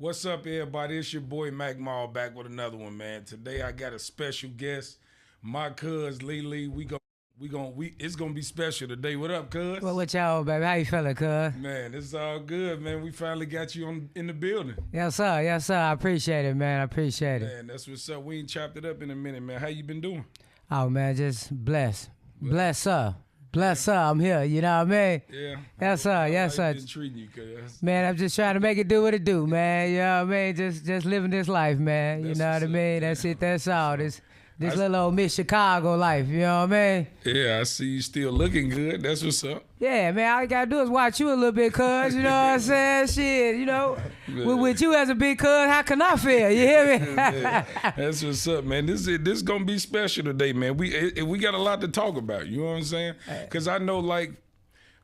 What's up, everybody? It's your boy Mac Mall back with another one, man. Today I got a special guest, my cuz Lee. It's gonna be special today. What up, cuz? Well, what y'all, baby? How you feeling, cuz? Man, it's all good, man. We finally got you in the building. Yes, sir. Yes, sir. I appreciate it, man. I appreciate it. Man, that's what's up. We ain't chopped it up in a minute, man. How you been doing? Oh, man, just blessed. Bless, sir. Bless, sir. I'm here. You know what I mean? Yeah. Yes, sir. Yes, sir. Been treating you, cuz. Man, I'm just trying to make it do what it do, man. You know what I mean? Just living this life, man. You That's know what I what's up, mean? man. That's it. That's all. This little old Miss Chicago life. You know what I mean? Yeah, I see you still looking good. That's what's up. Yeah, man, all you gotta do is watch you a little bit, cuz, you know what I'm saying? Shit, you know, with you as a big cuz, how can I feel? You hear me? That's what's up, man. This gonna be special today, man. We got a lot to talk about. You know what I'm saying? Because I know, like,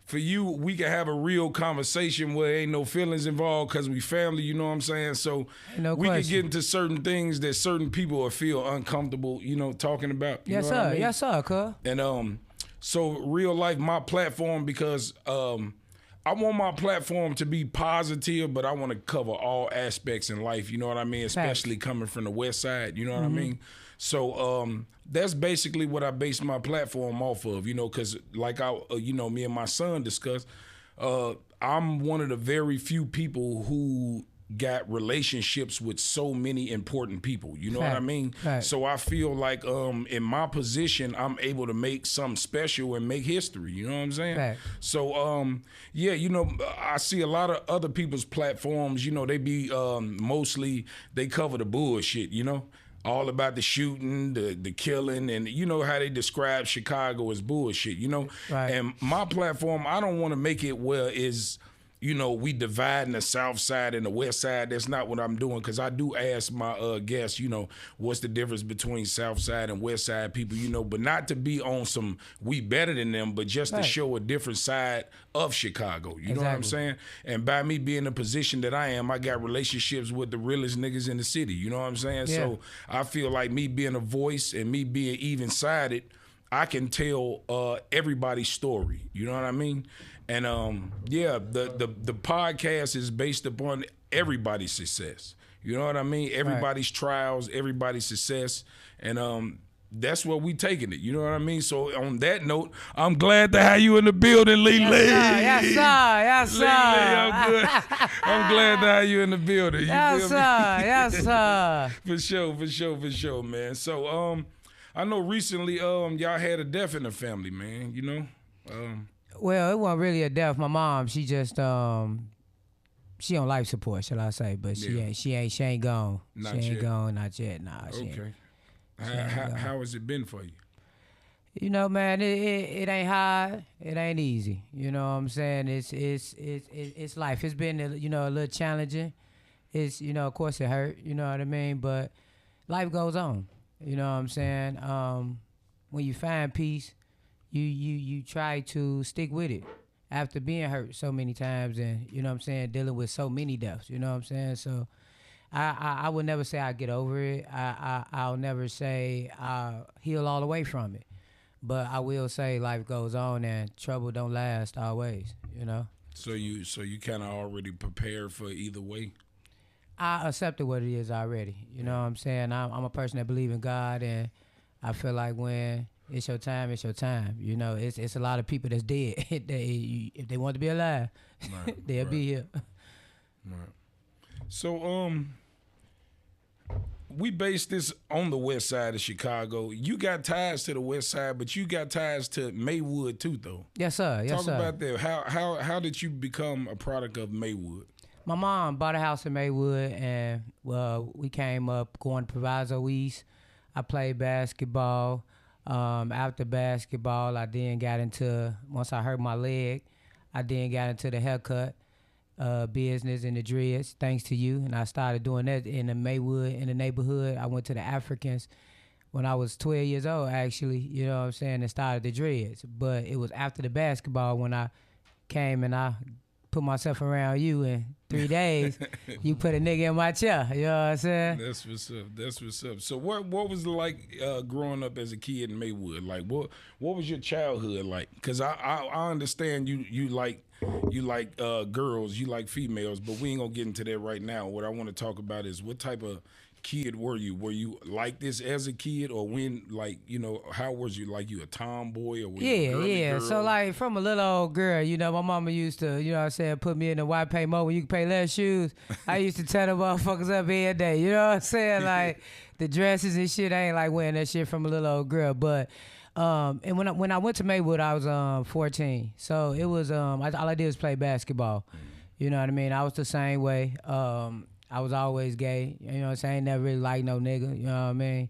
for you, we can have a real conversation where ain't no feelings involved because we family, you know what I'm saying? So No we can question. get into certain things that certain people will feel uncomfortable, you know, talking about. You Yes, know sir. what I mean? Yes, sir, cuz. And so real life, my platform, because I want my platform to be positive, but I want to cover all aspects in life, you know what I mean? Especially coming from the West Side, you know what I mean? So that's basically what I base my platform off of, you know, because like me and my son discussed, I'm one of the very few people who got relationships with so many important people, you know what I mean? So I feel like in my position, I'm able to make something special and make history, you know what I'm saying? So yeah, you know, I see a lot of other people's platforms, you know, they be mostly, they cover the bullshit, you know? All about the shooting, the killing, and you know how they describe Chicago as bullshit, you know? And my platform, I don't want to make it where is, you know, we dividing the South Side and the West Side. That's not what I'm doing, because I do ask my guests, you know, what's the difference between South Side and West Side people, you know, but not to be on some we better than them, but just to show a different side of Chicago, you know what I'm saying? And by me being in the position that I am, I got relationships with the realest niggas in the city, you know what I'm saying? So I feel like me being a voice and me being even-sided, I can tell everybody's story, you know what I mean? And yeah, the podcast is based upon everybody's success. You know what I mean? Everybody's trials, everybody's success, and that's where we taking it. You know what I mean? So on that note, I'm glad to have you in the building, Lee. Yes, sir. Yes, sir. I'm good. I'm glad to have you in the building. You Yes, feel sir. me? Yes, sir. For sure, man. So I know recently y'all had a death in the family, man. You know. Well, it wasn't really a death. My mom, she just she on life support, shall I say? But she ain't gone. Not she ain't yet. gone, not yet. Nah. She ain't. Okay. How has it been for you? You know, man, it ain't hard. It ain't easy. You know what I'm saying? It's life. It's been you know, a little challenging. It's, you know, of course it hurt. You know what I mean? But life goes on. You know what I'm saying? When you find peace, you try to stick with it after being hurt so many times, and you know what I'm saying, dealing with so many deaths. You know what I'm saying? So I would never say I get over it. I'll never say I'll heal all the way from it. But I will say life goes on and trouble don't last always, you know? So you kind of already prepared for either way? I accepted what it is already. You know what I'm saying? I'm a person that believes in God, and I feel like when it's your time, it's your time. You know, it's a lot of people that's dead. If they want to be alive, they'll be here. Right. So we base this on the West Side of Chicago. You got ties to the West Side, but you got ties to Maywood too, though. Yes, sir. Yes, Talk sir. about that. How did you become a product of Maywood? My mom bought a house in Maywood, and we came up going to Proviso East. I played basketball. After basketball, I then got into, once I hurt my leg, I then got into the haircut business and the dreads, thanks to you. And I started doing that in the Maywood, in the neighborhood. I went to the Africans when I was 12 years old, actually, you know what I'm saying, and started the dreads. But it was after the basketball when I came and I put myself around you in 3 days. You put a nigga in my chair, you know what I'm saying? That's what's up. That's what's up. So what was it like growing up as a kid in Maywood? Like what was your childhood like? Because I understand you like girls, you like females, but we ain't gonna get into that right now. What I want to talk about is what type of kid were you? Were you like this as a kid, or when, like, you know, how was you? Like, you a tomboy, or were you a girly girl? So like from a little old girl, you know, my mama used to, you know what I'm saying, put me in the white pay mode where you can pay less shoes. I used to tear the motherfuckers up every day, you know what I'm saying? Like the dresses and shit, I ain't like wearing that shit from a little old girl. But and when I went to Maywood, I was 14. So it was all I did was play basketball. You know what I mean? I was the same way. I was always gay, you know what I'm saying? I ain't never really liked no nigga, you know what I mean?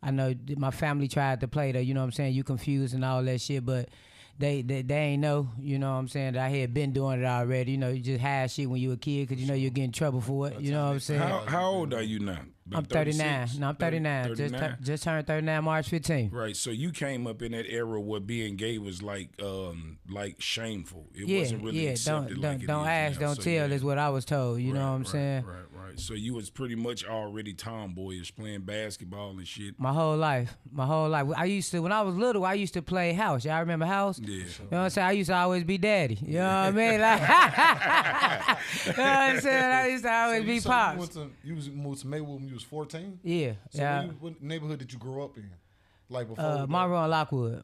I know my family tried to play the, you know what I'm saying, you confused and all that shit, but they ain't know, you know what I'm saying, that I had been doing it already. You know, you just hide shit when you a kid because you know you'll get in trouble for it, you know what I'm saying? How old are you now? I'm 39. No, I'm 39. 39? Just turned 39 March 15th. Right, so you came up in that era where being gay was like shameful. It wasn't really accepted like it is don't ask, now. don't tell is what I was told, you know what I'm saying? Right. So you was pretty much already tomboyish, playing basketball and shit. My whole life. I used to, when I was little, I used to play house. Y'all remember house? Yeah. You know what I'm saying? I used to always be daddy. You know what I mean? Like, you know what I'm saying? I used to always be pops. You moved to Maywood when you was 14? Yeah. So what neighborhood did you grow up in? Like before? Monroe and Lockwood.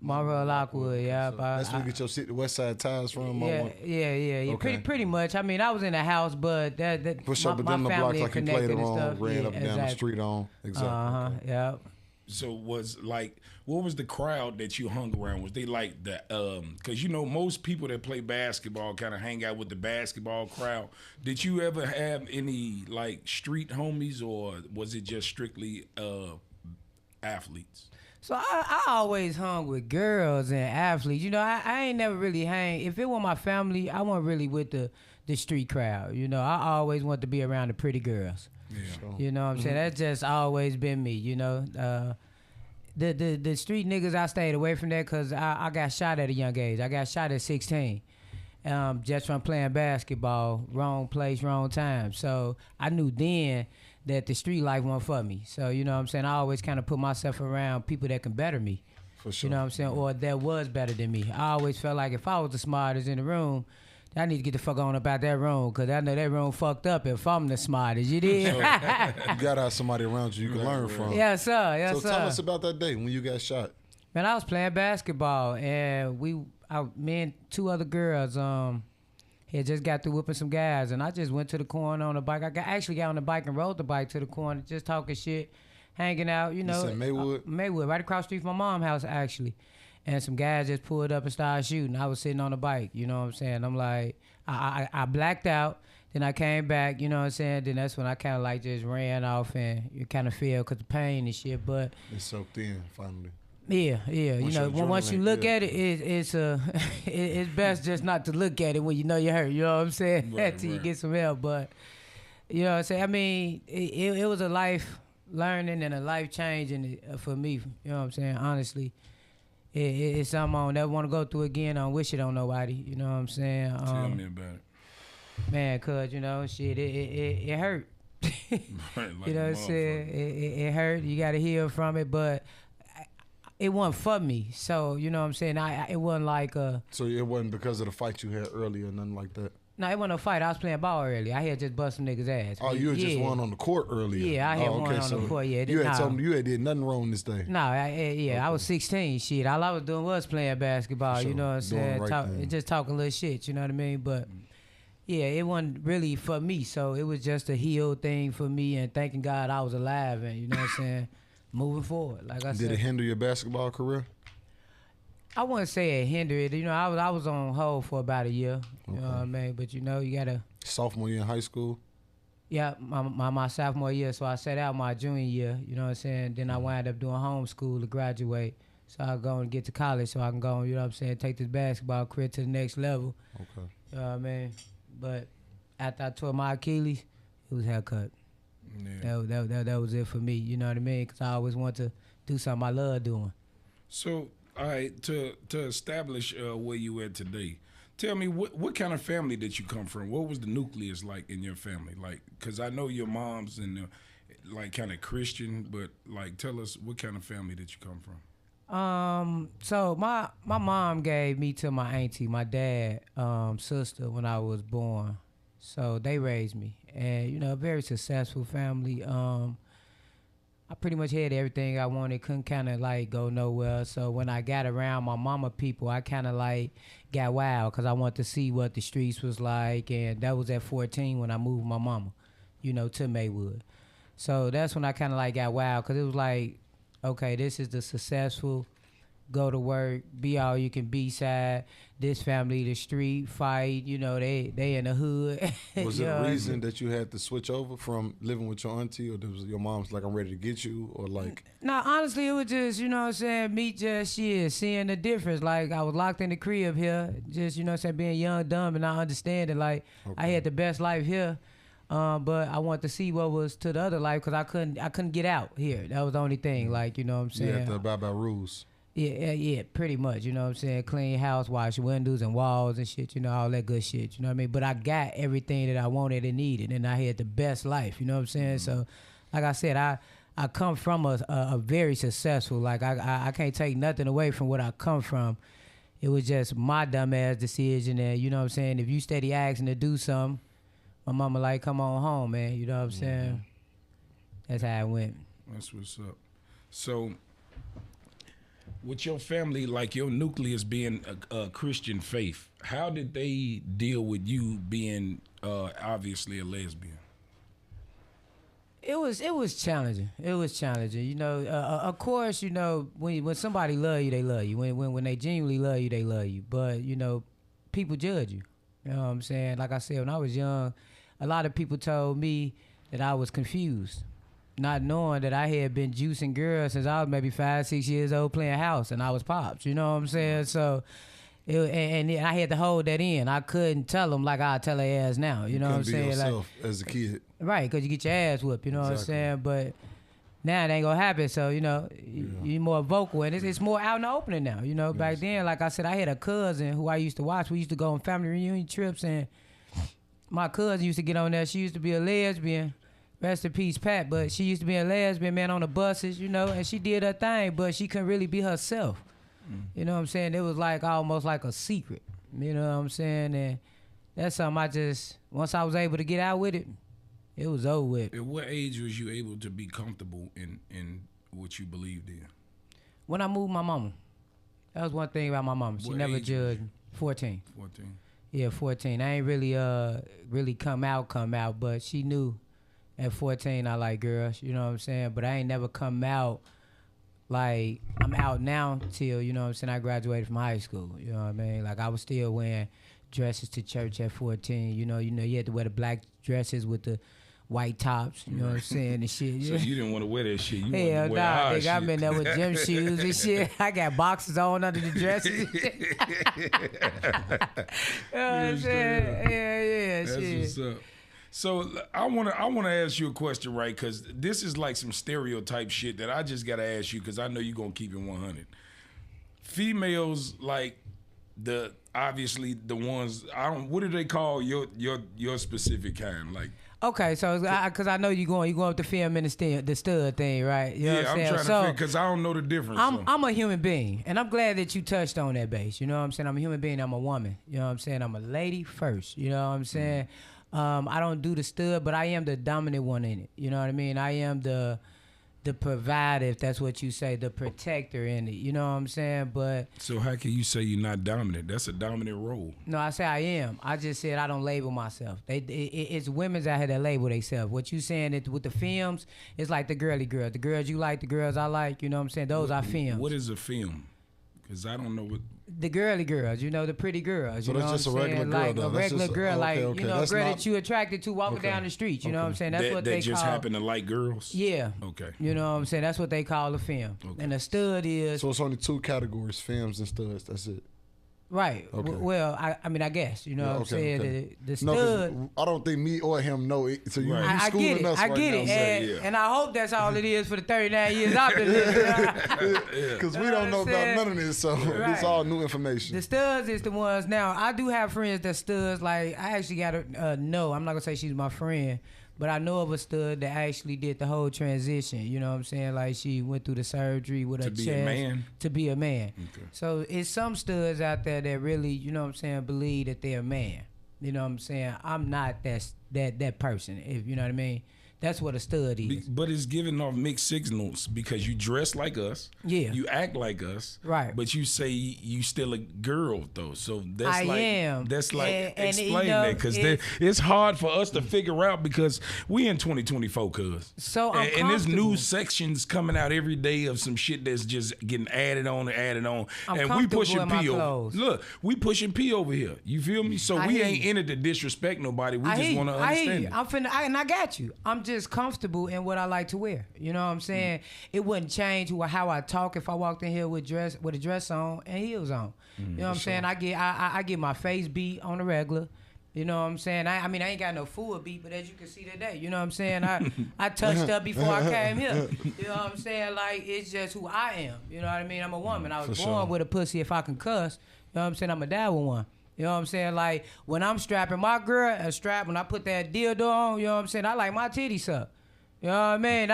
Yeah. So that's where you get your shit, the West Side ties from? Yeah. Okay. Pretty much. I mean, I was in the house, but push up and down the block like you played on, ran up and down the street on. Exactly. Yeah. So what was the crowd that you hung around? Was they like the because you know most people that play basketball kind of hang out with the basketball crowd. Did you ever have any like street homies, or was it just strictly athletes? So I always hung with girls and athletes. You know, I ain't never really hang. If it were my family, I wasn't really with the street crowd. You know, I always wanted to be around the pretty girls. Yeah. Sure. You know what I'm saying? That's just always been me, you know. The street niggas, I stayed away from that because I got shot at a young age. I got shot at 16 just from playing basketball. Wrong place, wrong time. So I knew then that the street life wasn't for me. So, you know what I'm saying? I always kind of put myself around people that can better me. For sure. You know what I'm saying? Or that was better than me. I always felt like if I was the smartest in the room, I need to get the fuck on about that room because I know that room fucked up if I'm the smartest. You did? So, you got to have somebody around you can learn from. Yes, sir. So tell us about that day when you got shot. Man, I was playing basketball and me and two other girls had just got through whipping some guys, and I just went to the corner on the bike. I actually got on the bike and rode the bike to the corner, just talking shit, hanging out, you know. You said Maywood? Maywood, right across the street from my mom's house, actually. And some guys just pulled up and started shooting. I was sitting on the bike, you know what I'm saying? I'm like, I blacked out. Then I came back, you know what I'm saying? Then that's when I kind of like just ran off and you kind of feel because the pain and shit. But it soaked in, finally. Yeah. You know, once you look at it, it's best just not to look at it when you know you're hurt. You know what I'm saying? Till you get some help. But you know what I'm saying? I mean, it was a life learning and a life changing for me. You know what I'm saying? Honestly, it's something I don't never want to go through again. I don't wish it on nobody. You know what I'm saying? Tell me about it, man. Cause you know, shit, it hurt. Right, like you know what I'm saying? It hurt. You got to heal from it, but it wasn't for me. So, you know what I'm saying? It wasn't like So it wasn't because of the fight you had earlier, nothing like that? No, it wasn't a fight. I was playing ball earlier. I had just bust some niggas' ass. Oh, you had just won on the court earlier? Yeah, I had won on the court, yeah. You had told me you had did nothing wrong this day? No, I was 16, shit. All I was doing was playing basketball, you know what I'm saying? Just talking little shit, you know what I mean? But, yeah, it wasn't really for me. So it was just a heal thing for me and thanking God I was alive and, you know what I'm saying? Moving forward, like I said. Did it hinder your basketball career? I wouldn't say it hindered it. You know, I was on hold for about a year. You know what I mean? But you know, you gotta. Sophomore year in high school? Yeah, my sophomore year. So I set out my junior year. You know what I'm saying? Then I wound up doing homeschool to graduate. So I go and get to college so I can go and, you know what I'm saying, take this basketball career to the next level. Okay. You know what I mean? But after I tore my Achilles, it was haircut. Yeah. That was it for me, you know what I mean? Because I always want to do something I love doing. So, all right, to establish where you at today, tell me what kind of family did you come from? What was the nucleus like in your family? Like, because I know your mom's like kind of Christian, but like tell us what kind of family did you come from? So my mom gave me to my auntie, my dad, sister when I was born. So they raised me, and a very successful family. I pretty much had everything I wanted. Couldn't kind of like go nowhere. So when I got around my mama people, I kind of like got wild because I wanted to see what the streets was like, and that was at 14 when I moved my mama, to Maywood. So that's when I kind of like got wild because it was like, okay, this is the successful, go to work, be all you can be side. This family, the street fight, they in the hood. Was there a reason that you had to switch over from living with your auntie, or was your mom's like, I'm ready to get you, or like? No, honestly, it was just, me just seeing the difference. Like, I was locked in the crib here, just, being young, dumb, and not understanding. Like, okay. I had the best life here. But I wanted to see what was to the other life because I couldn't get out here. That was the only thing. Like, you know what I'm saying? You had to abide by rules. Yeah, pretty much. You know what I'm saying? Clean house, wash windows and walls and shit. All that good shit. You know what I mean? But I got everything that I wanted and needed, and I had the best life. You know what I'm saying? Mm-hmm. So, like I said, I come from a very successful. Like I can't take nothing away from what I come from. It was just my dumbass decision, and you know what I'm saying? If you steady asking to do something, my mama like, come on home, man. You know what I'm saying? That's how it went. That's what's up. So, with your family, like your nucleus being a Christian faith, how did they deal with you being obviously a lesbian? It was challenging. It was challenging. Of course, when somebody love you, they love you. When they genuinely love you, they love you. But people judge you. You know what I'm saying? Like I said, when I was young, a lot of people told me that I was confused, not knowing that I had been juicing girls since I was maybe 5, 6 years old playing house, and I was pops. You know what I'm saying? So, and I had to hold that in. I couldn't tell them like I tell their ass now. You know what I'm saying? Be yourself as a kid. Right, because you get your ass whooped. You know what I'm saying? But now it ain't gonna happen. So you're more vocal, and it's more out in the opening now. Yes. Back then, like I said, I had a cousin who I used to watch. We used to go on family reunion trips, and my cousin used to get on there. She used to be a lesbian. Rest in peace, Pat. But she used to be a lesbian, man, on the buses, and she did her thing, but she couldn't really be herself. You know what I'm saying? It was like almost like a secret. You know what I'm saying? And that's something once I was able to get out with it, it was over with. At what age was you able to be comfortable in what you believed in? When I moved my mama. That was one thing about my mama. She never judged. 14. 14. Yeah, 14. I ain't really come out, but she knew at 14 I like girls, you know what I'm saying? But I ain't never come out like I'm out now till, you know what I'm saying, I graduated from high school, you know what I mean? Like I was still wearing dresses to church at 14, you had to wear the black dresses with the white tops, you know what I'm saying, and shit. So you didn't want to wear that shit. You Hell nah, nigga, I've been there with gym shoes and shit. I got boxes on under the dresses. You know what I'm saying? Yeah, that's shit. What's up. So I wanna ask you a question, right? Because this is like some stereotype shit that I just gotta ask you because I know you're gonna keep it 100. Females like obviously the ones what do they call your specific kind like? Okay, so because I know you going up the film and the stud thing, right? You know what I'm trying to figure because I don't know the difference. I'm a human being, and I'm glad that you touched on that base. You know what I'm saying? I'm a human being. I'm a woman. You know what I'm saying? I'm a lady first. You know what I'm saying? I don't do the stud, but I am the dominant one in it. You know what I mean? I am the provider, if that's what you say, the protector in it. You know what I'm saying? But so how can you say you're not dominant? That's a dominant role. No, I say I am. I just said I don't label myself. It's women's out here that label themselves. What you saying with the films, it's like the girly girls. The girls you like, the girls I like. You know what I'm saying? Those are films. What is a film? Because I don't know what. The girly girls, the pretty girls. So you know that's just what I'm a regular saying? girl, like though. a regular girl, okay. a girl that you attracted to walking down the street. You know what I'm saying? That's what they call. That just happen to like girls? Yeah. Okay. You know what I'm saying? That's what they call a film. Okay. And a stud is. So it's only 2 categories: films and studs. That's it. Right. Okay. Well, I mean, I guess, you know what I'm saying? Okay. The stud. No, I don't think me or him know it. So you schooling us I get it. And I hope that's all it is for the 39 years I've been living. Because we don't know about none of this, so it's all new information. The studs is the ones. Now, I do have friends that studs. Like, I actually got to know. I'm not going to say she's my friend. But I know of a stud that actually did the whole transition. You know what I'm saying? Like she went through the surgery with her chest. To be a man? To be a man. Okay. So it's some studs out there that really, you know what I'm saying, believe that they're a man. You know what I'm saying? I'm not that person, if you know what I mean. That's what a stud is. But it's giving off mixed signals because you dress like us. Yeah. You act like us. Right. But you say you still a girl though. So that's I am. That's like And explain you know, that because it's hard for us to figure out because we in 2024, cuz. So I'm and there's new comfortable. sections coming out every day of some shit that's just getting added on and added on. I'm and we comfortable pushing in my P over. clothes. Look, we pushing P over here. You feel me? So I we hear ain't you. in it to disrespect nobody. We I just hear want to you. I hear understand you. it. I'm finna, and I got you. I'm just comfortable in what I like to wear. You know what I'm saying? It wouldn't change how I talk if I walked in here with a dress on and heels on. You know what I'm saying? I get my face beat on the regular. You know what I'm saying? I mean, I ain't got no full beat, but as you can see today, you know what I'm saying? I touched up before I came here. You know what I'm saying? Like, it's just who I am. You know what I mean? I'm a woman. I was born with a pussy if I can cuss. You know what I'm saying? I'm going to die with one. You know what I'm saying? Like, when I'm strapping my girl, when I put that dildo on, you know what I'm saying? I like my titties up. You know what I mean?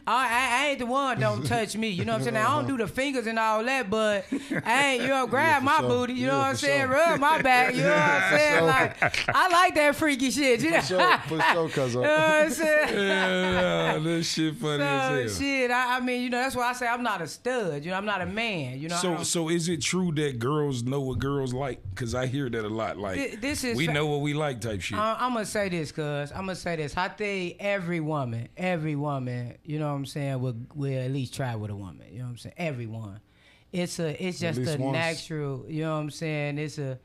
I ain't the one don't touch me. You know what I'm saying? Now, I don't do the fingers and all that, but I ain't, grab my booty. You know what I'm saying? Rub my back. You know what I'm saying? Like, I like that freaky shit. You know? For sure, cuz. You know what I'm saying? Yeah, that shit funny as hell. Shit, I mean, that's why I say I'm not a stud. I'm not a man. So is it true that girls know what girls like? Because I hear that a lot. Like, this is we know what we like type shit. I'm going to say this, cuz. I'm going to say this. I think every woman, you know what I'm saying, will at least try with a woman. You know what I'm saying? Everyone. It's just a natural, you know what I'm saying?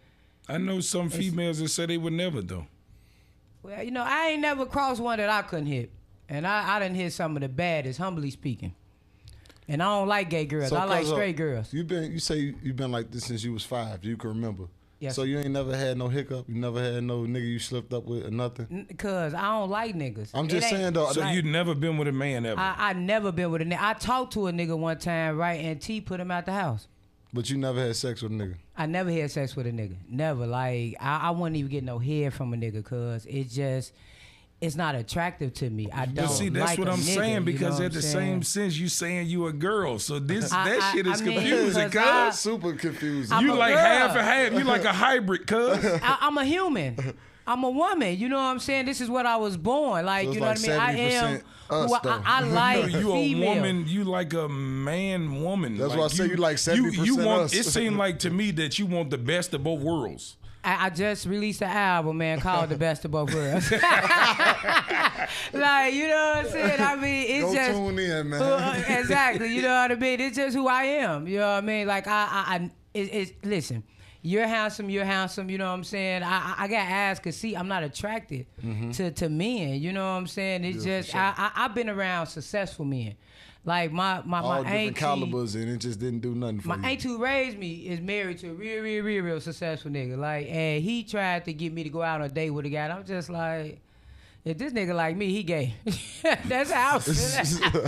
I know some females that say they would never though. Well, I ain't never crossed one that I couldn't hit. And I done hit some of the baddest, humbly speaking. And I don't like gay girls. I like straight girls. You say you've been like this since you was 5. You can remember. Yes. So you ain't never had no hiccup? You never had no nigga you slipped up with or nothing? Cause I don't like niggas. I'm just saying though. So you never been with a man ever? I never been with a nigga. I talked to a nigga one time, right, and T put him out the house. But you never had sex with a nigga? I never had sex with a nigga. Never. Like, I wouldn't even get no head from a nigga cause it's not attractive to me. I don't But see, that's like what a I'm nigga, saying because at the same sense, you saying you a girl. So that shit is confusing, cuz. Super confusing. You like girl. half and half. You like a hybrid, cuz. I'm a human. I'm a woman. You know what I'm saying? This is what I was born. Like, So you know like what I mean? I am us, who I like No, you female. a woman. You like a man woman. That's why I say you like 70% you want, us. It seemed like to me that you want the best of both worlds. I just released an album, man, called The Best of Both Worlds. Like, you know what I'm saying? I mean, it's Go just tune in, man. Exactly. You know what I mean? It's just who I am. You know what I mean? Like, listen, you're handsome. You know what I'm saying? I got asked because, see, I'm not attracted to men. You know what I'm saying? It's just, sure. I've been around successful men. Like, my all different auntie, calibers, and it just didn't do nothing for you. My auntie who raised me is married to a real successful nigga. Like, and he tried to get me to go out on a date with a guy. And I'm just like, if this nigga like me, he gay. That's how I feel.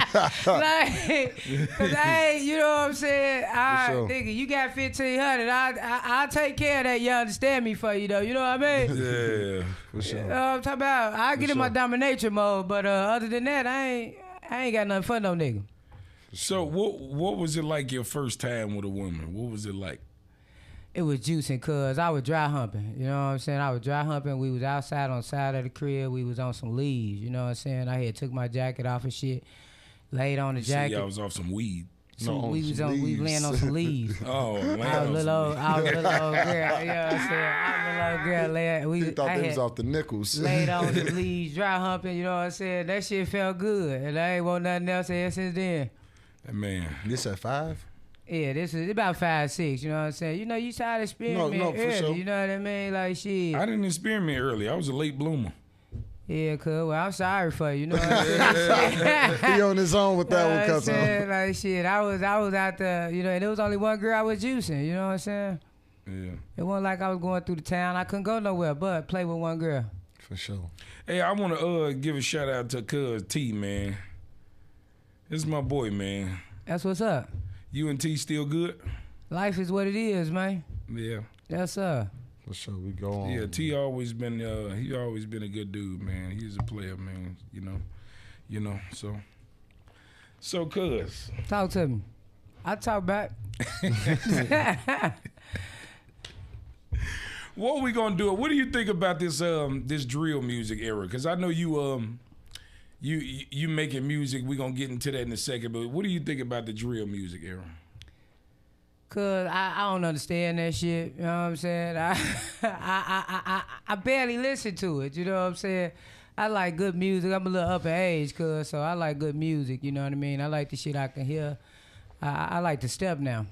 Like, cause I ain't, you know what I'm saying? Nigga, you got 1,500. I'll take care of that. You understand me for you though. You know what I mean? Yeah, for sure. You know what I'm talking about? I get in my dominatrix mode, but other than that, I ain't got nothing for no nigga. So what was it like your first time with a woman? What was it like? It was juicing, cuz I was dry humping. You know what I'm saying? I was dry humping. We was outside on the side of the crib. We was on some leaves. You know what I'm saying? I had took my jacket off and shit, laid on the jacket. Y'all was off some weed. We was laying on some leaves. Oh, man. I was a little old girl. You know what I'm saying? I was a little girl. You thought they was off the nickels. Laid on the leaves, dry humping. You know what I'm saying? That shit felt good, and I ain't want nothing else since then. Man, this at 5? Yeah, this is about 5, 6. You know what I'm saying? You know, you started experimenting early. Sure. You know what I mean? Like, shit. I didn't experiment early. I was a late bloomer. Yeah, cuz. Well, I'm sorry for you. You know what I'm saying? He on his own with that one, cuz. Like, shit, I was out there, you know, and there was only one girl I was juicing. You know what I'm saying? Yeah. It wasn't like I was going through the town. I couldn't go nowhere but play with one girl. For sure. Hey, I want to give a shout out to Cuz T, man. This is my boy, man. That's what's up. You and T still good? Life is what it is, man. Yeah. That's up. For sure, we go on. Yeah, T always been he always been a good dude, man. He's a player, man. You know. So cuz. Talk to me. I talk back. What we gonna do? What do you think about this this drill music era? Because I know you making music. We gonna get into that in a second. But what do you think about the drill music era? Cause I don't understand that shit. You know what I'm saying? I barely listen to it. You know what I'm saying? I like good music. I'm a little up in age, so I like good music. You know what I mean? I like the shit I can hear. I like the step now.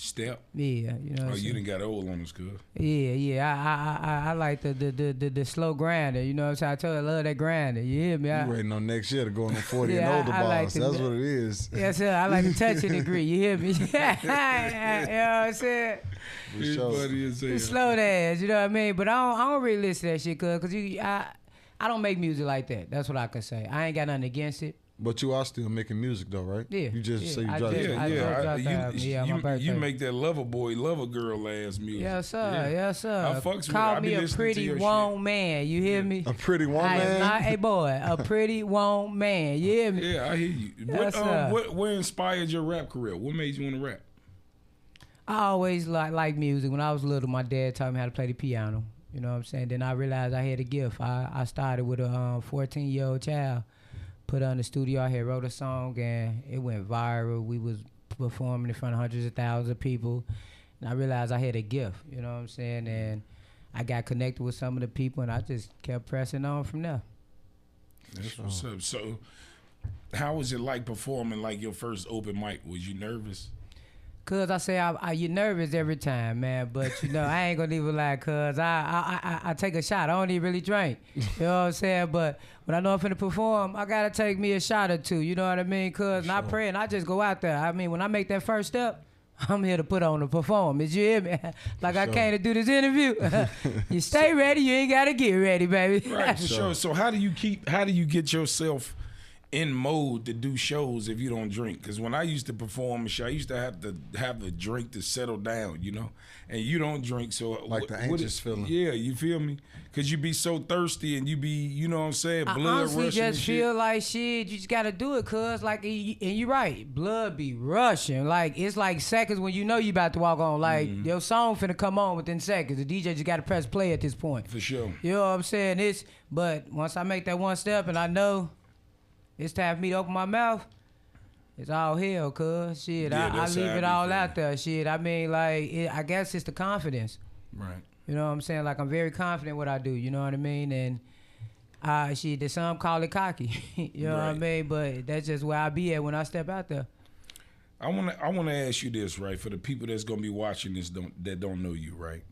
Step? Yeah, you know. Oh, you done got old on us, cuz. Yeah. I like the slow grinder. You know what I'm saying? I told you I love that grinder. You hear me? You waiting on next year to go on the 40 Yeah, and older I like bars. to- That's what it is. Yes, sir. I like the touching degree. You hear me? You know what I'm saying? For sure. Funny as hell. Slow dance, you know what I mean? But I don't really listen to that shit, cause I don't make music like that. That's what I can say. I ain't got nothing against it. But you are still making music though, right? Yeah. You just say you I dropped just- it. I Yeah, dropped the album. Yeah, my birthday. you make that lover boy, lover girl ass music. Yes, sir. Yeah. Yes, sir. I fucks with it. Call I be me a listening to pretty your wrong man. You hear me? A pretty one I am man. not a boy. A pretty wrong man. You hear me? Yeah, I hear you. Yes, sir. What inspired your rap career? What made you want to rap? I always like music. When I was little, my dad taught me how to play the piano. You know what I'm saying? Then I realized I had a gift. I started with a 14-year-old child. Put her in the studio. I had wrote a song and it went viral. We was performing in front of hundreds of thousands of people. And I realized I had a gift. You know what I'm saying? And I got connected with some of the people and I just kept pressing on from there. That's what's up. So, how was it like performing like your first open mic? Was you nervous? Cause I say you nervous every time, man. But you know I ain't gonna even lie, cause I take a shot. I don't even really drink. You know what I'm saying? But when I know I'm finna perform, I gotta take me a shot or two. You know what I mean? Cause not praying, I just go out there. I mean, when I make that first step, I'm here to put on a performance. You hear me? Like I came to do this interview. You stay ready. You ain't gotta get ready, baby. Right, for sure. So how do you get yourself in mode to do shows if you don't drink? Because when I used to perform a show, I used to have a drink to settle down, you know, and you don't drink, so Like the anxious feeling. Yeah, you feel me? Because you be so thirsty and you be, you know what I'm saying, blood I honestly rushing and just shit. feel like shit. You just gotta do it, cause like, and you're right, blood be rushing. Like it's like seconds when you know you about to walk on. Like your song finna come on within seconds. The DJ just gotta press play at this point. For sure. You know what I'm saying? But once I make that one step and I know it's time for me to open my mouth, it's all hell, cuz. Shit, Yeah, I that's leave how I it be all feeling. out there. Shit, I mean, like, I guess it's the confidence. Right. You know what I'm saying? Like, I'm very confident what I do. You know what I mean? And shit, some call it cocky. You know what I Right. mean? But that's just where I be at when I step out there. I wanna ask you this, right? For the people that's gonna be watching this that don't know you, right?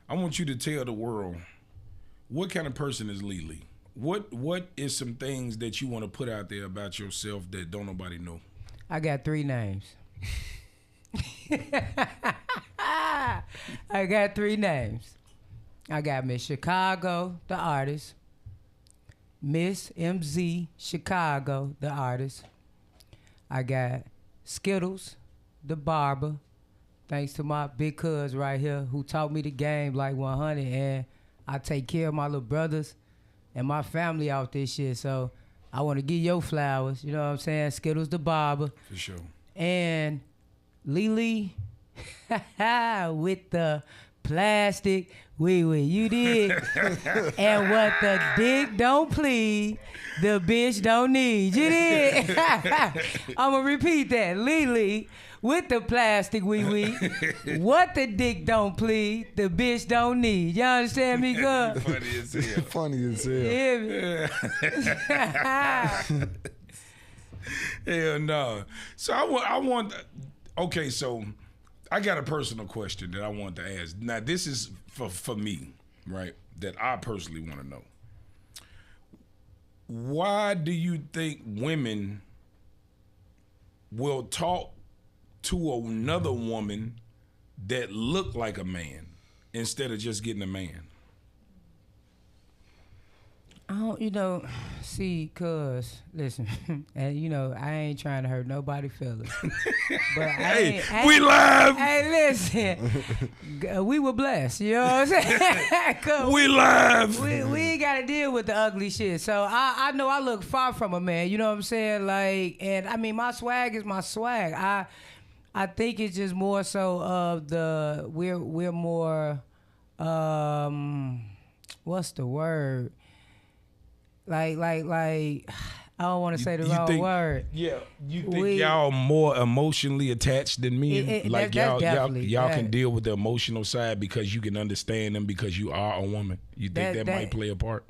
I want you to tell the world what kind of person is Lily. What is some things that you want to put out there about yourself that don't nobody know? I got 3 names. I got 3 names. I got Miss Chicago, the artist. Miss MZ Chicago, the artist. I got Skittles, the barber. Thanks to my big cuz right here who taught me the game like 100. And I take care of my little brothers and my family out this shit. So I want to give your flowers. You know what I'm saying? Skittles the barber. For sure. And Lily with the plastic wee-wee. You did. And what the dick don't plead, the bitch don't need. You did. I'm going to repeat that. Lily with the plastic wee-wee. What the dick don't plead, the bitch don't need. Y'all understand me, good? Funny as hell. Funny as hell. You hear me? Hell no. So I want. Okay, so I got a personal question that I want to ask. Now this is for me, right? That I personally want to know. Why do you think women will talk to another woman that look like a man instead of just getting a man? I don't, cuz, listen, and I ain't trying to hurt nobody feelings. But we live. Hey, listen, we were blessed, you know what I'm saying? We live. We ain't got to deal with the ugly shit. So I know I look far from a man, you know what I'm saying? Like, and I mean, my swag is my swag. I think it's just more so of we're more, what's the word? Like, I don't want to say the wrong word. Yeah, you think y'all more emotionally attached than men? Like y'all can deal with the emotional side because you can understand them because you are a woman. You think that might play a part?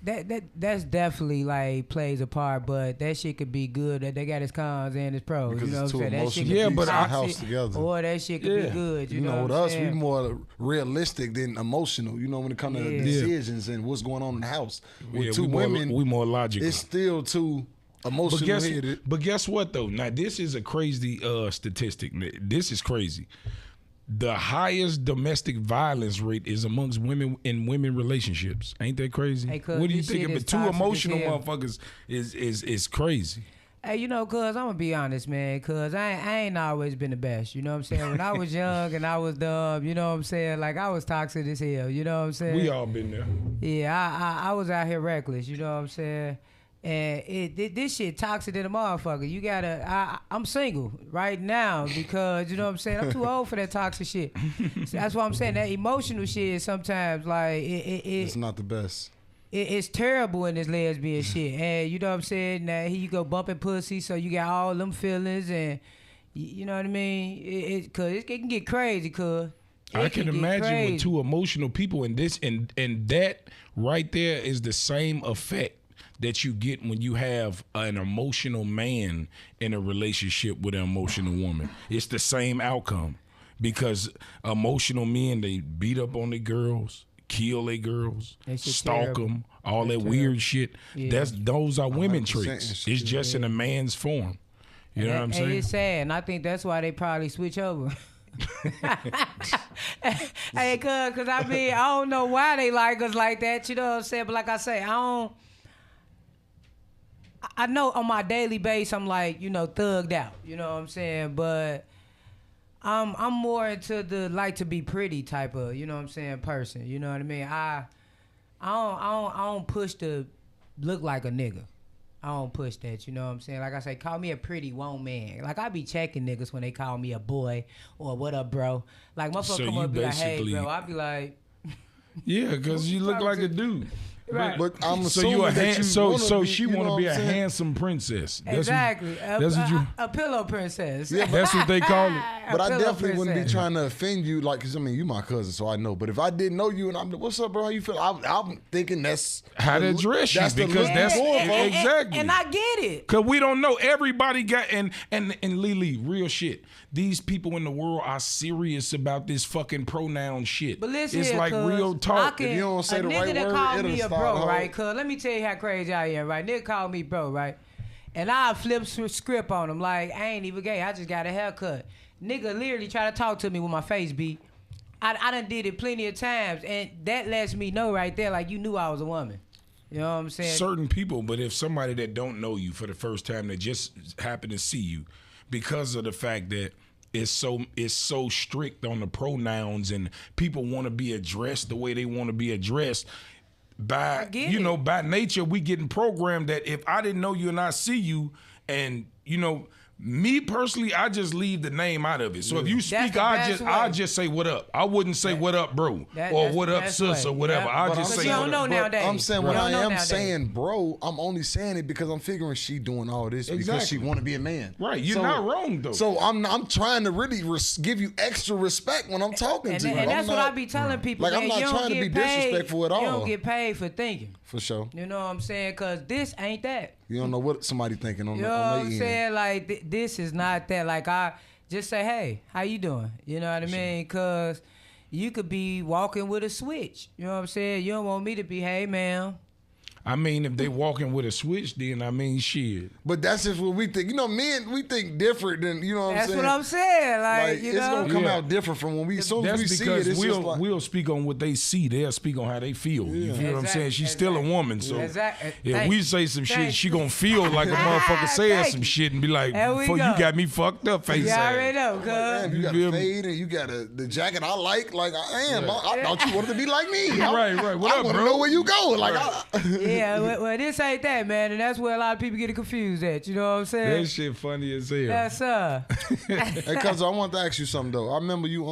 That's definitely like plays a part, but that shit could be good. They got its cons and its pros. Because you know it's what I'm saying? emotional but our house together. Or that shit could be good. You know with what I'm us, saying? we more realistic than emotional. You know, when it comes to decisions and what's going on in the house. With two women, we more logical. It's still too emotional headed. But guess what though? Now this is a crazy statistic. This is crazy. The highest domestic violence rate is amongst women in women relationships. Ain't that crazy? Hey, what do you think? But two emotional motherfuckers is crazy. Hey, cuz I'm gonna be honest, man, cuz I ain't always been the best. You know what I'm saying? When I was young and I was dumb, you know what I'm saying? Like I was toxic as hell. You know what I'm saying? We all been there. Yeah, I was out here reckless. You know what I'm saying? And this shit toxic than a motherfucker. You gotta. I'm single right now because you know what I'm saying. I'm too old for that toxic shit. So that's what I'm saying. That emotional shit sometimes like it's not the best. It's terrible in this lesbian shit. And you know what I'm saying. Now here you go bumping pussy, so you got all them feelings and you know what I mean. Cause it can get crazy. Cause I can imagine with two emotional people and this and that right there is the same effect that you get when you have an emotional man in a relationship with an emotional woman. It's the same outcome because emotional men, they beat up on their girls, kill their girls, stalk them, all that weird shit. Yeah. Those are women traits. It's just in a man's form. You know what I'm saying? It's sad, and I think that's why they probably switch over. Hey, cause I mean, I don't know why they like us like that, you know what I'm saying? But like I say, I know on my daily basis I'm like, thugged out. You know what I'm saying? But I'm more into the like to be pretty type of, you know what I'm saying, person. You know what I mean? I don't push to look like a nigga. I don't push that, you know what I'm saying? Like I say, call me a pretty one man. Like I be checking niggas when they call me a boy or what up, bro. Like motherfucker come up and be like, hey, bro. I be like, yeah, because you look like a dude. Right. But I'm assuming she want to be a handsome princess. Exactly. A pillow princess. Yeah, that's what they call it. But I definitely wouldn't be trying to offend you, like, because I mean, you my cousin, so I know. But if I didn't know you and I'm, what's up, bro? How you feel? I'm thinking that's how to address you because that's exactly. And I get it. Because we don't know. Everybody got and Lily, real shit. These people in the world are serious about this fucking pronoun shit. But listen, it's like real talk. If you don't say the right word, call me it'll a bro, right? Cause let me tell you how crazy I am, right? Nigga call me bro, right? And I flip script on him like I ain't even gay. I just got a haircut. Nigga literally try to talk to me with my face beat. I done did it plenty of times, and that lets me know right there, like you knew I was a woman. You know what I'm saying? Certain people, but if somebody that don't know you for the first time that just happen to see you, because of the fact that it's so strict on the pronouns and people want to be addressed the way they want to be addressed. By nature, we getting programmed that if I didn't know you and I see you, and me personally, I just leave the name out of it. So if you speak, I just say what up. I wouldn't say what up, bro, or what up, sis, or whatever. I just say. You don't know nowadays. I'm saying when I am saying bro, I'm only saying it because I'm figuring she doing all this because she want to be a man. Right, you're not wrong though. So I'm trying to really give you extra respect when I'm talking to you. And that's what I be telling people. Like I'm not trying to be disrespectful at all. You don't get paid for thinking. For sure. You know what I'm saying? Because this ain't that. You don't know what somebody thinking on the end. You know what I'm saying? Like, this is not that. Like, I just say, hey, how you doing? You know what I mean? Because you could be walking with a switch. You know what I'm saying? You don't want me to be, hey, ma'am. I mean, if they walking with a switch, then I mean, shit. But that's just what we think. You know, men, we think different than, you know what I'm saying? That's what I'm saying. Like you it's know, going to come out different from when we, as soon as we see it, it's just like. We'll speak on what they see. They'll speak on how they feel. You feel what I'm saying? She's still a woman. So if we say some shit, she going to feel like a motherfucker saying some shit and be like, you got me fucked up, face ass. You already know, cuz. You got a fade and you got the jacket I like I am. I thought you wanted to be like me. Right. What up, bro? I want to know where you go. Like, yeah, well, this ain't that, man, and that's where a lot of people get it confused at. You know what I'm saying? That shit funny as hell. Yes, sir. Hey, cuz I wanted to ask you something though. I remember you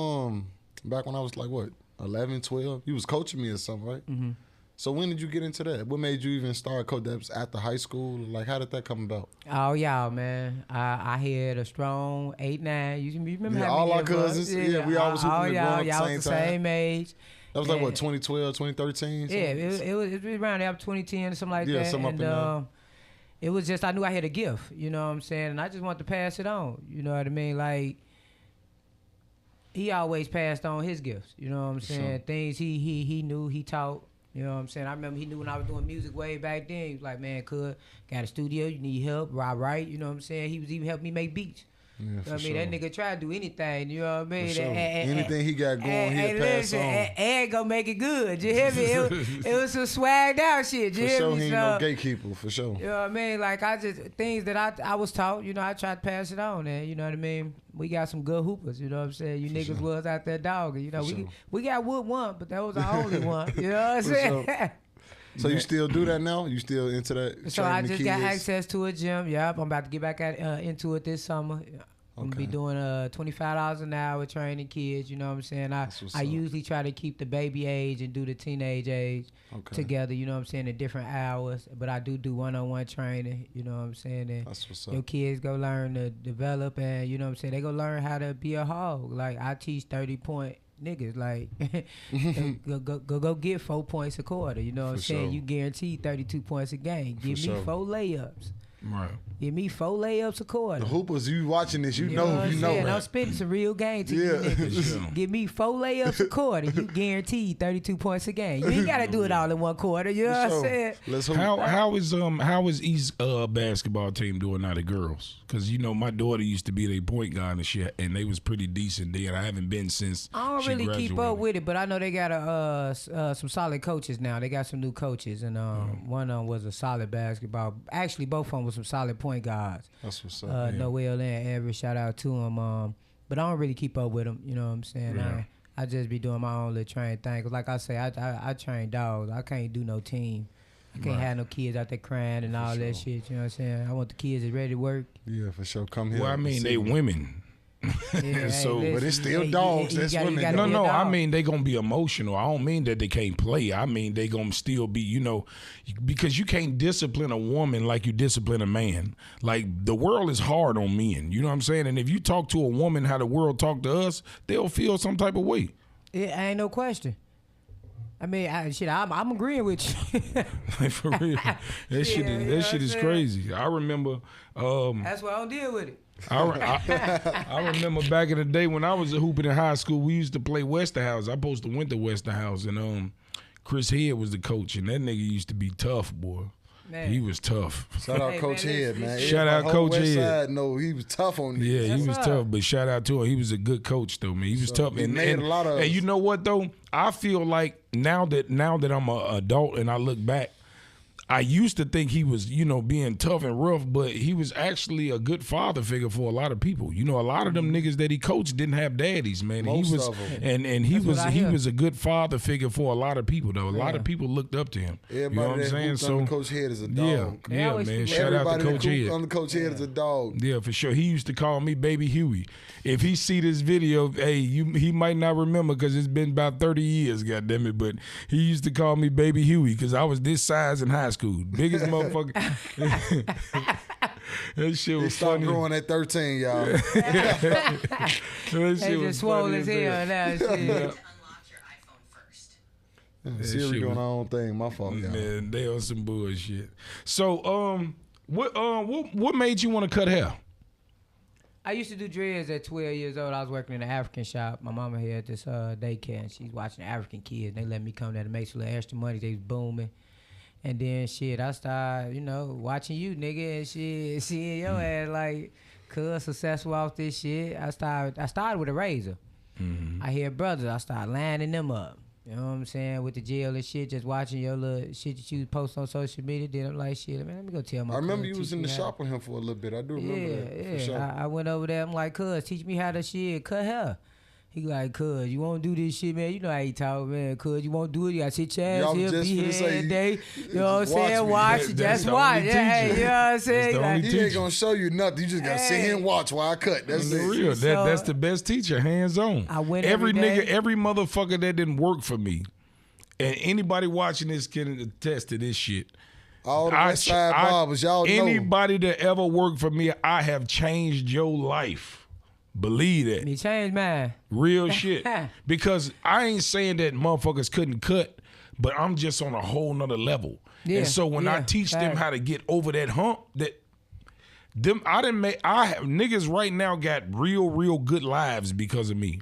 back when I was like what, 11, 12. You was coaching me or something, right? Mm-hmm. So when did you get into that? What made you even start coach? That was after high school. Like, how did that come about? Oh, y'all, man. I had a strong 8-9. You remember yeah, all our cousins. Yeah, we always hooping at the same time. Same age. That was like what, 2012, 2013? Yeah, it was around there 2010 or something like that. Yeah, something up in there. It was just, I knew I had a gift, you know what I'm saying? And I just wanted to pass it on, you know what I mean? Like, he always passed on his gifts, you know what I'm saying? Sure. Things he knew, he taught, you know what I'm saying? I remember he knew when I was doing music way back then. He was like, man, got a studio, you need help, right, you know what I'm saying? He was even helping me make beats. Yeah, you know what I mean? That nigga try to do anything, you know what I mean? Sure. Anything he got going, he'll pass on. And go make it good, you hear me? It was some swagged out shit, you hear me? He ain't no gatekeeper, for sure. You know what I mean? Like, things that I was taught, you know, I tried to pass it on, and you know what I mean? We got some good hoopers, you know what I'm saying? You for niggas was out there dogging, you know? We got Wood one, but that was our only one, you know what I'm saying? Sure. So you still do that now? You still into that? So I just got access to a gym. Yep, I'm about to get back into it this summer. I'm gonna be doing $25 an hour training kids. You know what I'm saying? I usually try to keep the baby age and do the teenage age together. You know what I'm saying? At different hours, but I do one-on-one training. You know what I'm saying? And that's what's up. Your kids go learn to develop, and you know what I'm saying? They go learn how to be a hog. Like, I teach 30-point niggas, like go get 4 points a quarter. You know what I'm saying? Sure. You guarantee 32 points a game. Give me 4 layups. Right. Give me 4 layups a quarter. The hoopers, you watching this, you know. Right? I'm spitting some real game to you niggas. Give me 4 layups a quarter. You guaranteed 32 points a game. You ain't gotta do it all in one quarter. You know what I'm saying? Let's hoop. How is East basketball team doing now, the girls? Because you know my daughter used to be their point guard and shit, and they was pretty decent then. I haven't been since. I don't really keep up with it, but I know they got some solid coaches now. They got some new coaches, and one of them was a solid basketball. Actually, both of them was some solid point guards. That's what's up. Noel and Everett, shout out to them. But I don't really keep up with them. You know what I'm saying? Yeah. I just be doing my own little train thing. Cause like I say, I train dogs. I can't do no team. I can't have no kids out there crying and all that shit. You know what I'm saying? I want the kids that's ready to work. Yeah, for sure. Come here. Well, I mean, they women. Yeah, so, but it's still dogs. That's women. No. I mean, they gonna be emotional. I don't mean that they can't play. I mean, they gonna still be, you know, because you can't discipline a woman like you discipline a man. Like, the world is hard on men. You know what I'm saying? And if you talk to a woman how the world talk to us, they'll feel some type of way. It ain't no question. I mean, I'm agreeing with you. Like, for real, that shit is crazy. I remember. That's why I don't deal with it. I remember back in the day when I was hooping in high school, we used to play Westerhouse. I supposed to went to Westerhouse, and Chris Head was the coach, and that nigga used to be tough, boy. Man. He was tough. Shout out Coach Head, man. Shout out Coach Head. No, he was tough on you. Yeah, he was tough, but shout out to him. He was a good coach, though, man. He was tough. He made a lot of. And you know what, though? I feel like now that I'm an adult and I look back, I used to think he was, you know, being tough and rough, but he was actually a good father figure for a lot of people. You know, a lot of them niggas that he coached didn't have daddies, man. Most of them. And he was a good father figure for a lot of people, though. A lot of people looked up to him. Everybody, you know what I'm saying? So Coach Head is a dog. Yeah, man. Shout out to Coach Head. On the Coach Head is a dog. Yeah, for sure. He used to call me Baby Huey. If he see this video, hey, he might not remember because it's been about 30 years, goddammit, but he used to call me Baby Huey because I was this size in high school. Biggest motherfucker. That shit was funny. Growing at 13, y'all. That shit was just swole as hell now. Shit. Unlock your iPhone first. Siri doing her own thing. My fault, y'all. Man, they on some bullshit. So, what made you want to cut hair? I used to do dreads at 12 years old. I was working in an African shop. My mama had this daycare, and she's watching African kids. They let me come there to make some little extra money. They was booming. And then shit, I started, watching you, nigga, and shit, seeing your ass like, cuz successful off this shit. I started with a razor. Mm-hmm. I hear brothers, I started lining them up. You know what I'm saying? With the jail and shit, just watching your little shit that you post on social media. Then I'm like, shit, man, let me go tell my I remember cuz, you was teach in me the how shop with him for a little bit. I do remember that. Yeah. For sure. I went over there. I'm like, cuz, teach me how to shit cut hair. He like, cuz, you won't do this shit, man. You know how he talk, man. Cuz, you won't do it. You gotta sit your ass here, be here every day. You know what I'm saying? Watch, just watch. Yeah, you know what I'm saying? Like, he ain't gonna show you nothing. You just gotta sit here and watch while I cut. That's it. Real. That's the best teacher, hands on. I went every every day. nigga, every motherfucker that didn't work for me, and anybody watching this can attest to this shit. All the West Side barbers, y'all know. Anybody that ever worked for me, I have changed your life. Believe that. Me change mine. Real shit. Because I ain't saying that motherfuckers couldn't cut, but I'm just on a whole nother level. Yeah, and so when I teach them how to get over that hump, I have niggas right now got real good lives because of me.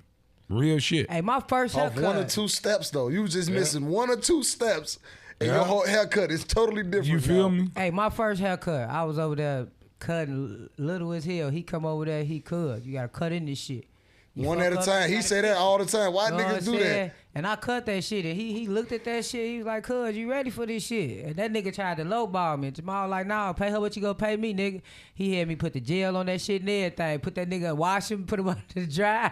Real shit. Hey, my first haircut. Off 1 or 2 steps though. You was just missing 1 or 2 steps, and your whole haircut is totally different. You feel me? Hey, my first haircut, I was over there cutting little as hell. He come over there, he cut. You gotta cut in this shit. One at a time. He say that all the time. Why niggas do that? And I cut that shit, and he looked at that shit. He was like, "Cuz, you ready for this shit?" And that nigga tried to lowball me. Jamal like, "Nah, pay her what you gonna pay me, nigga." He had me put the gel on that shit and everything. Put that nigga, wash him, put him on the dry.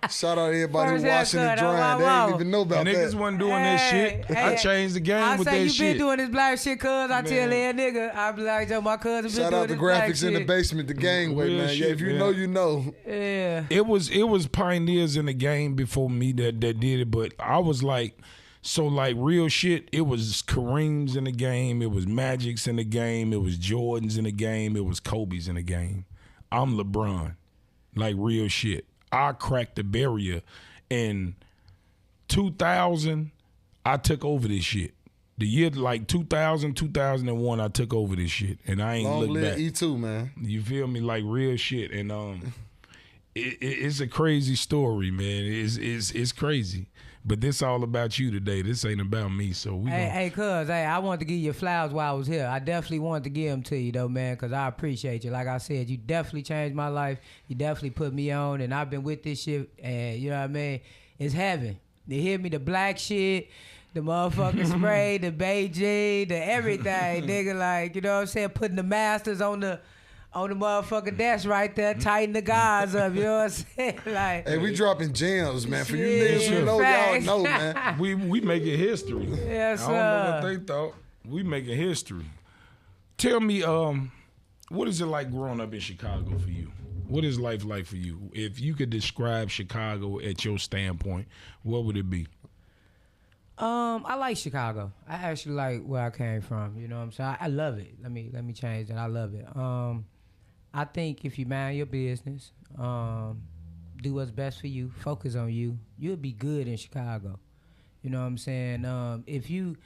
Shout out everybody First who washing and drying. They didn't even know about Niggas that. wasn't doing that shit. I changed the game with that shit. I say you been doing this black shit, cuz. I tell that nigga, I be like, yo, my cousin been Shout doing out the this black graphics in the shit. basement, the gangway, Real man. shit, Yeah, if you man. know, you know. Yeah. It was pioneers in the game before me that did it, but I was like, so like real shit, it was Kareem's in the game, it was Magic's in the game, it was Jordan's in the game, it was Kobe's in the game. I'm LeBron. Like real shit. I cracked the barrier. In 2000, I took over this shit. The year like 2000, 2001, I took over this shit, and I ain't looked back. E2, man. You feel me? Like real shit, and it's a crazy story, man. It's crazy. But this all about you today. This ain't about me. So we. Hey, cuz, I wanted to give you flowers while I was here. I definitely wanted to give them to you, though, man, because I appreciate you. Like I said, you definitely changed my life. You definitely put me on, and I've been with this shit, and you know what I mean? It's heaven. They hear me, the black shit, the motherfucking spray, the Beijing, the everything, nigga. Like, you know what I'm saying? Putting the masters on the motherfucking desk right there, tighten the guys up, you know what I'm saying? Like, Hey, we dropping gems, man. For you Shit, niggas who know, y'all facts. know, man. We making history. Yes, I don't know what they thought. We making history. Tell me, what is it like growing up in Chicago for you? What is life like for you? If you could describe Chicago at your standpoint, what would it be? I like Chicago. I actually like where I came from. You know what I'm saying? I love it. Let me change that. I love it. I think if you mind your business, do what's best for you, focus on you, you'll be good in Chicago. You know what I'm saying? If you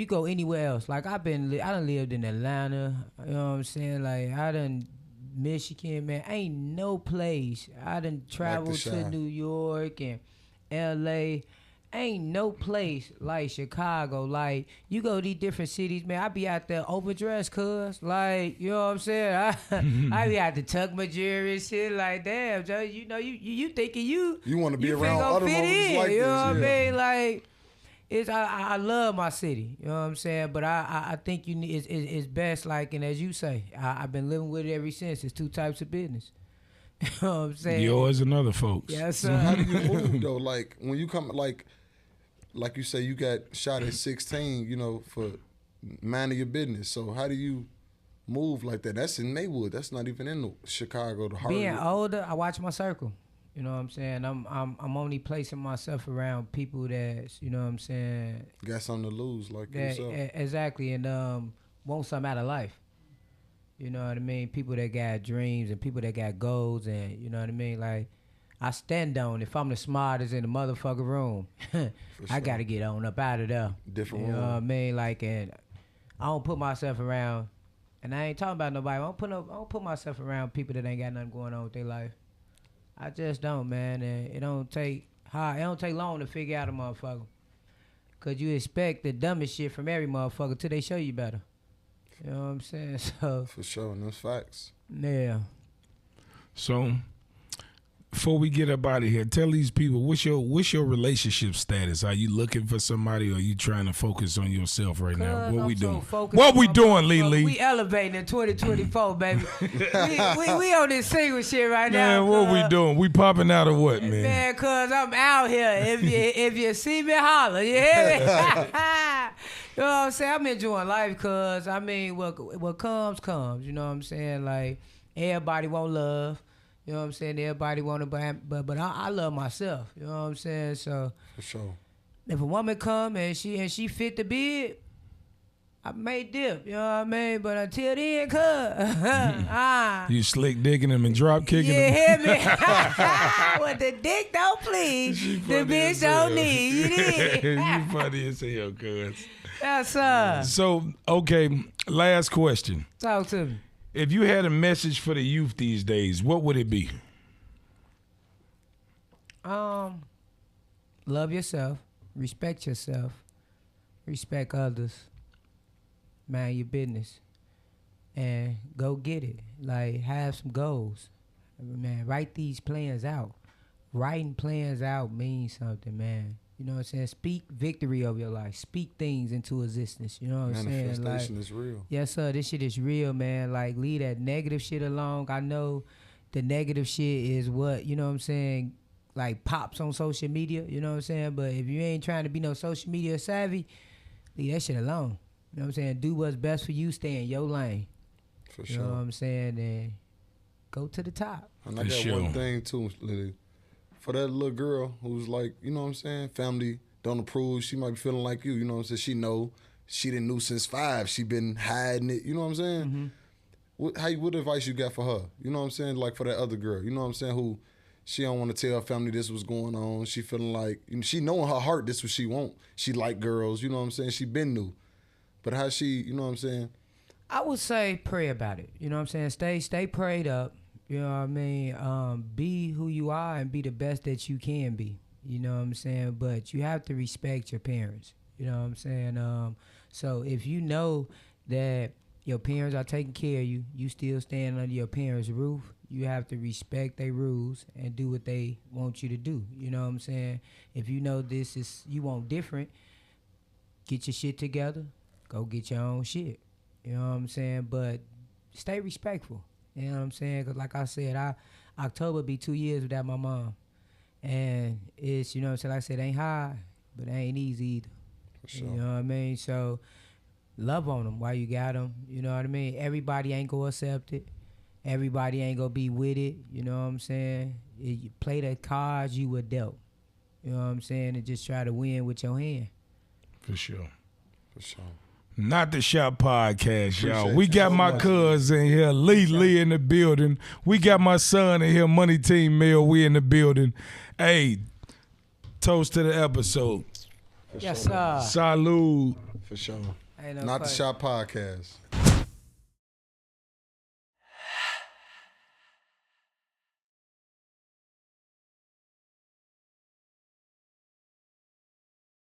go anywhere else, like I done lived in Atlanta. You know what I'm saying? Like I done Michigan, man. Ain't no place. I done traveled to New York and L.A. Ain't no place like Chicago. Like, you go to these different cities, man, I be out there overdressed, cuz. Like, you know what I'm saying? I be out to tuck my jewelry and shit. Like, damn, Joe, you know, you thinking you want to be around finna other fit motherfuckers in, like you this. know what I Yeah. mean? Like, I love my city, you know what I'm saying? But I think it's best, like, and as you say, I've been living with it ever since. It's 2 types of business. You know what I'm saying? Yours and other folks. Yes, So sir. how do you move though? Like when you come, like you say, you got shot at 16, you know, for minding your business. So how do you move like that? That's in Maywood. That's not even in Chicago. The heart Being of it. older, I watch my circle. You know what I'm saying? I'm only placing myself around people that's, you know what I'm saying, Got something to lose, like that yourself. exactly, and want something out of life. You know what I mean? People that got dreams and people that got goals, and you know what I mean? Like, I stand on, if I'm the smartest in the motherfucking room, I gotta get on up out of there. Different You know room. what I mean? Like, and I don't put myself around, and I ain't talking about nobody. I don't put myself around people that ain't got nothing going on with their life. I just don't, man. And it don't take long to figure out a motherfucker. Cause you expect the dumbest shit from every motherfucker till they show you better. You know what I'm saying? So For sure, and those facts. yeah. So, before we get up out of here, tell these people what's your relationship status? Are you looking for somebody, or are you trying to focus on yourself right now? What we doing? What we doing, Lee? We elevating in 2024, baby. we on this single shit right now. Man, what we doing? We popping out of what, man? Man, cause I'm out here. If you see me, holler. You hear me? You know what I'm saying? I'm enjoying life, cause I mean, what comes. You know what I'm saying? Like everybody want love. You know what I'm saying? Everybody want to, but I love myself. You know what I'm saying? So For sure. if a woman come and she fit the bid, I may dip. You know what I mean? But until then, You slick dicking them and drop kicking you them. hear me? What the dick don't please, the bitch don't need. You did. You funny as hell, cuz. Yes, sir. So, okay, last question. Talk to me. If you had a message for the youth these days, what would it be? Love yourself, respect others, mind your business, and go get it. Like, have some goals. Man, write these plans out. Writing plans out means something, man. You know what I'm saying? Speak victory of your life. Speak things into existence. You know what I'm saying? Manifestation is real. Yes, sir. This shit is real, man. Like, leave that negative shit alone. I know the negative shit is what, you know what I'm saying, like pops on social media. You know what I'm saying? But if you ain't trying to be no social media savvy, leave that shit alone. You know what I'm saying? Do what's best for you. Stay in your lane. For You sure. know what I'm saying? And go to the top. And I got one thing too, Lily. For that little girl who's like, you know what I'm saying, family don't approve, she might be feeling like you know what I'm saying, she know she didn't knew since 5, she been hiding it, you know what I'm saying? Mm-hmm. What advice you got for her? You know what I'm saying? Like for that other girl, you know what I'm saying, who she don't want to tell her family this was going on, she feeling like, you know, she know in her heart this what she want, she like girls, you know what I'm saying, she been new, but how she, you know what I'm saying? I would say pray about it. You know what I'm saying? Stay prayed up. You know what I mean? Be who you are and be the best that you can be. You know what I'm saying? But you have to respect your parents. You know what I'm saying? So if you know that your parents are taking care of you, you still stand under your parents' roof, you have to respect their rules and do what they want you to do. You know what I'm saying? If you know you want different, get your shit together, go get your own shit. You know what I'm saying? But stay respectful. You know what I'm saying? Because like I said, October be 2 years without my mom. And it's, you know what I'm saying, like I said, it ain't hard, but it ain't easy either. For sure. You know what I mean? So love on them while you got them. You know what I mean? Everybody ain't going to accept it. Everybody ain't going to be with it. You know what I'm saying? You play the cards you were dealt. You know what I'm saying? And just try to win with your hand. For sure. For sure. Not the Shop Podcast, y'all. Appreciate We you got so my much, cuz in here, Lee in the building. We got my son in here, Money Team Mill. We in the building. Hey, toast to the episode. Yes, sir. Salud. For sure. Ain't no Not the question. Shop Podcast.